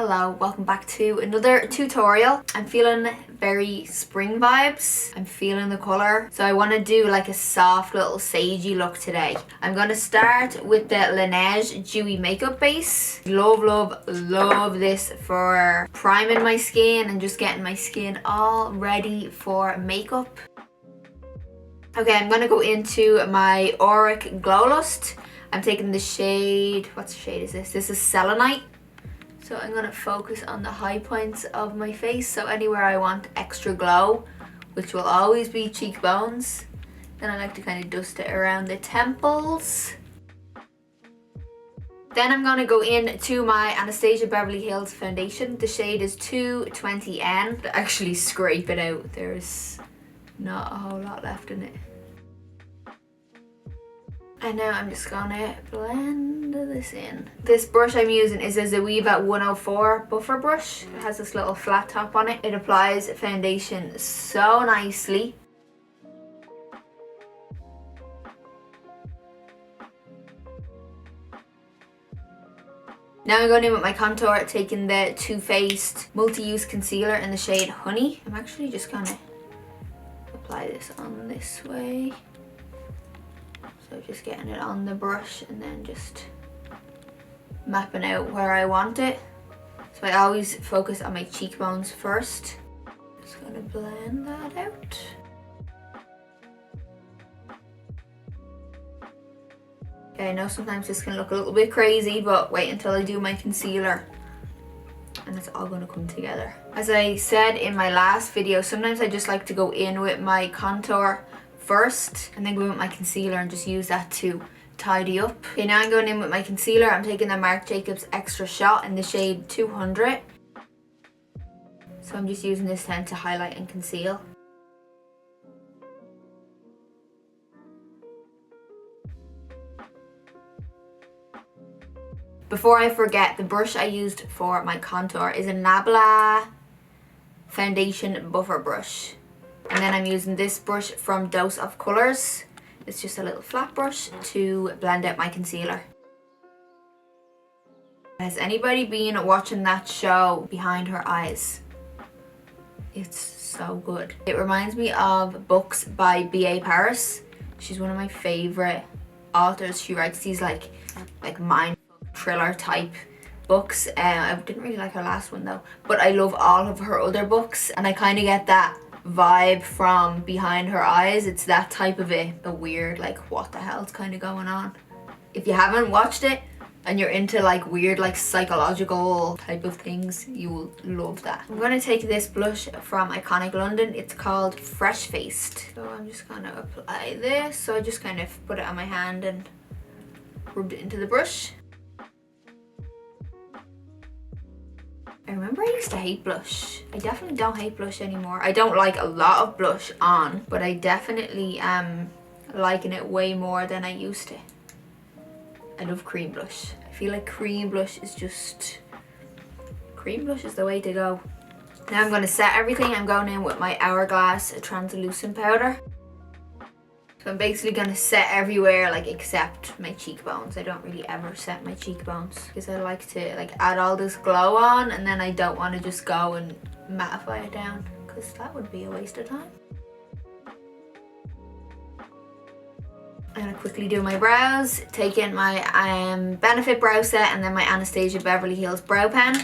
Hello, welcome back to another tutorial. I'm feeling very spring vibes. I'm feeling the colour. So I want to do like a soft little sagey look today. I'm going to start with the Lineage Dewy makeup base. Love this for priming my skin and just getting my skin all ready for makeup. Okay, I'm going to go into my Auric Glow Lust. I'm taking the shade, what shade is this? This is Selenite. So I'm going to focus on the high points of my face, so anywhere I want extra glow, which will always be cheekbones. Then I like to kind of dust it around the temples. Then I'm going to go into my Anastasia Beverly Hills foundation. The shade is 220N. Actually scrape it out, there's not a whole lot left in it. And now I'm just gonna blend this in. This brush I'm using is a Zoeva 104 buffer brush. It has this little flat top on it. It applies foundation so nicely. Now I'm going in with my contour, taking the Too Faced multi-use concealer in the shade Honey. I'm actually just gonna apply this on this way. So just getting it on the brush and then just mapping out where I want it. So I always focus on my cheekbones first. Just gonna blend that out. Okay, I know sometimes this can look a little bit crazy, but wait until I do my concealer and it's all gonna come together. As I said in my last video, sometimes I just like to go in with my contour first and then go in with my concealer and just use that to tidy up. Okay, now I'm going in with my concealer. I'm taking the Marc Jacobs Extra Shot in the shade 200. So I'm just using this then to highlight and conceal. Before I forget, the brush I used for my contour is a Nabla foundation buffer brush. And then I'm using this brush from Dose of Colours. It's just a little flat brush to blend out my concealer. Has anybody been watching that show, Behind Her Eyes? It's so good. It reminds me of books by B.A. Paris. She's one of my favourite authors. She writes these like mind thriller type books. I didn't really like her last one though, but I love all of her other books, and I kind of get that vibe from Behind Her Eyes. It's that type of a weird, like, what the hell's kind of going on. If you haven't watched it and you're into like weird, like psychological type of things, you will love that. I'm going to take this blush from Iconic London. It's called Fresh Faced. So I'm just going to apply this. So I just kind of put it on my hand and rubbed it into the brush. I remember I used to hate blush. I definitely don't hate blush anymore. I don't like a lot of blush on, but I definitely am liking it way more than I used to. I love cream blush. I feel like cream blush is the way to go. Now I'm going to set everything. I'm going in with my Hourglass translucent powder. So I'm basically going to set everywhere, like, except my cheekbones. I don't really ever set my cheekbones because I like to like add all this glow on, and then I don't want to just go and mattify it down because that would be a waste of time. I'm going to quickly do my brows, take in my Benefit brow set and then my Anastasia Beverly Hills brow pen.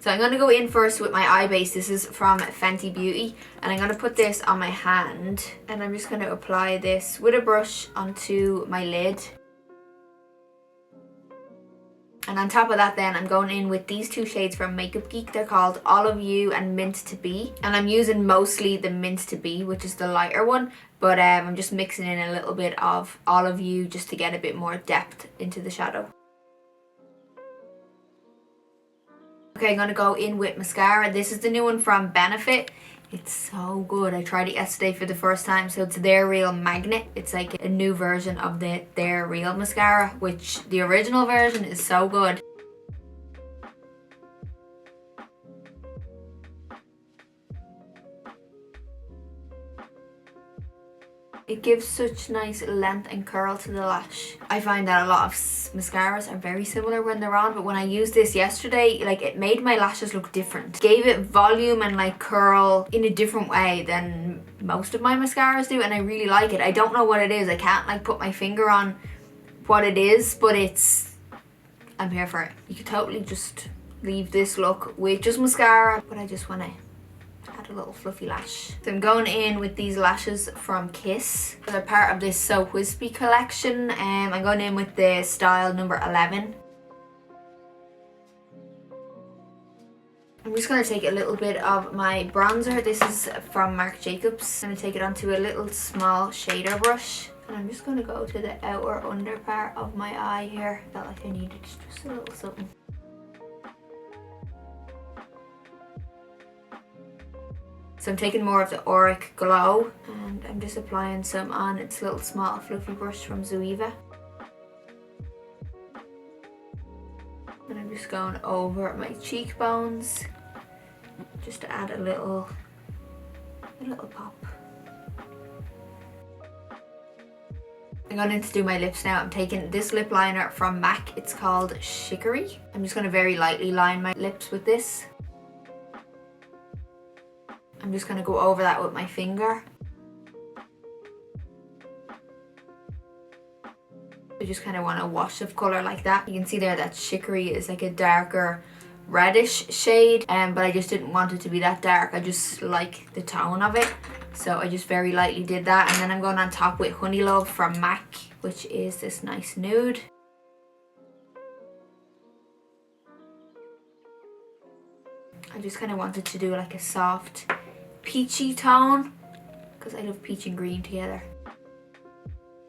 So I'm going to go in first with my eye base. This is from Fenty Beauty, and I'm going to put this on my hand, and I'm just going to apply this with a brush onto my lid. And on top of that then, I'm going in with these two shades from Makeup Geek. They're called Olive You and Mint to Be, and I'm using mostly the Mint to Be, which is the lighter one, but I'm just mixing in a little bit of Olive You just to get a bit more depth into the shadow. Okay, I'm going to go in with mascara. This is the new one from Benefit. It's so good. I tried it yesterday for the first time. So it's Their Real Magnet. It's like a new version of the Their Real mascara, which the original version is so good. It gives such nice length and curl to the lash. I find that a lot of mascaras are very similar when they're on, but when I used this yesterday, like it made my lashes look different. Gave it volume and like curl in a different way than most of my mascaras do, and I really like it. I don't know what it is. I can't like put my finger on what it is, but I'm here for it. You could totally just leave this look with just mascara, but I just want to add a little fluffy lash. So I'm going in with these lashes from Kiss. They're part of this So Wispy collection. I'm going in with the style number 11. I'm just going to take a little bit of my bronzer. This is from Marc Jacobs. I'm going to take it onto a little small shader brush. And I'm just going to go to the outer under part of my eye here. I felt like I needed just a little something. So I'm taking more of the Auric Glow and I'm just applying some on its little small fluffy brush from Zoeva. And I'm just going over my cheekbones just to add a little pop. I'm going in to do my lips now. I'm taking this lip liner from MAC. It's called Chicory. I'm just going to very lightly line my lips with this. I'm just going to go over that with my finger. I just kind of want a wash of colour like that. You can see there that Chicory is like a darker reddish shade, but I just didn't want it to be that dark. I just like the tone of it. So I just very lightly did that. And then I'm going on top with Honey Love from MAC, which is this nice nude. I just kind of wanted to do like a soft peachy tone because I love peach and green together.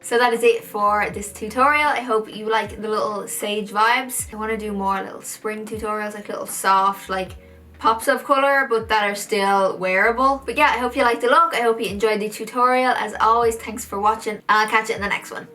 So that is it for this tutorial. I hope you like the little sage vibes. I want to do more little spring tutorials, like little soft like pops of colour but that are still wearable. But yeah, I hope you liked the look. I hope you enjoyed the tutorial. As always, thanks for watching and I'll catch you in the next one.